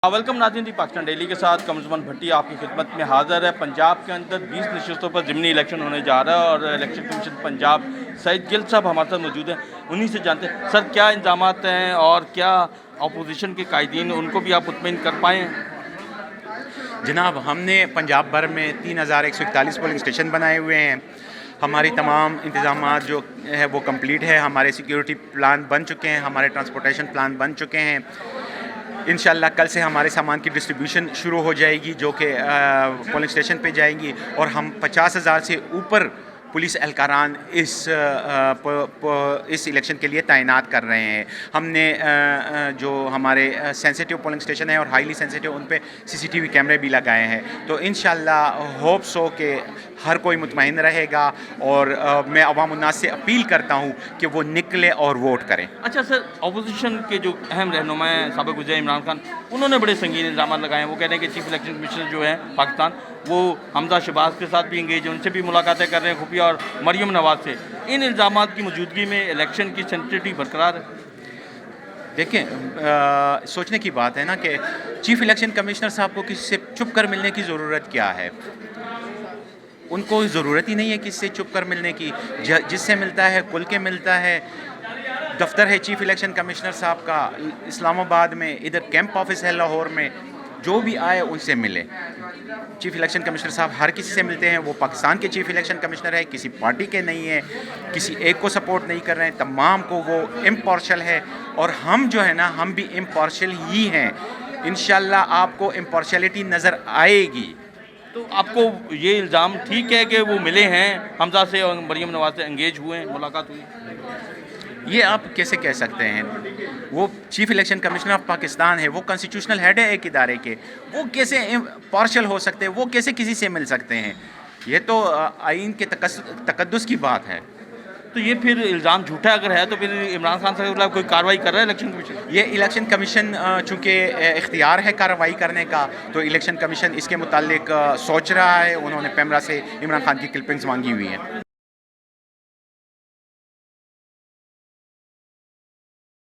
Welcome नाज़रीन दी Pakistan daily के साथ कमरुज़्ज़मान भट्टी आपकी खिदमत में हाज़िर है। पंजाब के अंदर 20 नशस्तों पर ज़िमनी इलेक्शन होने जा रहा है और इलेक्शन कमीशन पंजाब सईद गिल साहब हमारे साथ मौजूद हैं। उन्हीं से जानते हैं सर क्या इंतज़ामात हैं और क्या अपोजिशन के कायदीन उनको भी आप मुतमईन कर पाएँ? जनाब, हमने पंजाब भर में 3141 पोलिंग स्टेशन बनाए हुए हैं। हमारी तमाम इंतज़ामात जो है वो कंप्लीट है। हमारे सिक्योरिटी प्लान बन चुके हैं, हमारे ट्रांसपोर्टेशन प्लान बन चुके हैं। इंशाल्लाह कल से हमारे सामान की डिस्ट्रीब्यूशन शुरू हो जाएगी जो कि पोलिंग स्टेशन पे जाएंगी और हम 50,000 से ऊपर पुलिस एहलकारान इस इलेक्शन के लिए तैनात कर रहे हैं। हमने जो हमारे सेंसिटिव पोलिंग स्टेशन है और हाईली सेंसिटिव उन पे CCTV कैमरे भी लगाए हैं। तो इंशाल्लाह होप्स हो कि हर कोई मुतमईन रहेगा और मैं अवाम उन्नास से अपील करता हूँ कि वो निकले और वोट करें। अच्छा सर, अपोजिशन के जो अहम रहनुमा हैं साबिक़ वज़ीर इमरान खान, उन्होंने बड़े संगीन इल्ज़ाम लगाए हैं। वो कह रहे हैं कि चीफ इलेक्शन कमिश्नर जो है पाकिस्तान वो हमजा शहबाज के साथ भी इंगेज है, उनसे भी मुलाकातें कर रहे हैं खुफिया और मरियम नवाज से। इन इल्ज़ामात की मौजूदगी में इलेक्शन की सेंसिटिविटी बरकरार है। देखें, सोचने की बात है ना कि चीफ इलेक्शन कमिश्नर साहब को किसी से चुप कर मिलने की ज़रूरत क्या है। उनको ज़रूरत ही नहीं है किसी से चुप कर मिलने की। जिससे मिलता है खुल के मिलता है। दफ्तर है चीफ इलेक्शन कमिश्नर साहब का इस्लामाबाद में, इधर कैंप ऑफिस है लाहौर में। जो भी आए उनसे मिले। चीफ इलेक्शन कमिश्नर साहब हर किसी से मिलते हैं। वो पाकिस्तान के चीफ इलेक्शन कमिश्नर है, किसी पार्टी के नहीं है, किसी एक को सपोर्ट नहीं कर रहे हैं, तमाम को वो इम्पार्शल है। और हम जो है ना, हम भी इम्पार्शल ही हैं। इंशाल्लाह आपको इम्पार्शलिटी नज़र आएगी। तो आपको ये इल्ज़ाम ठीक है कि वो मिले हैं हमजा से और मरियम नवाज से एंगेज हुए हैं, मुलाकात हुई? ये आप कैसे कह सकते हैं? वो chief election commissioner of Pakistan है, वो कॉन्स्टिट्यूशनल हेड है एक इदारे के। वो कैसे पार्शल हो सकते हैं? वो कैसे किसी से मिल सकते हैं? ये तो आइन के तकद्दुस की बात है। तो ये फिर इल्ज़ाम झूठा अगर है तो फिर इमरान खान साहब के खिलाफ कोई कार्रवाई कर रहा है इलेक्शन कमीशन? ये इलेक्शन कमीशन चूँकि इख्तियार है कार्रवाई करने का, तो इलेक्शन कमीशन इसके मुतालिक सोच रहा है। उन्होंने पैमरा से इमरान खान की क्लिपिंग्स मांगी हुई हैं।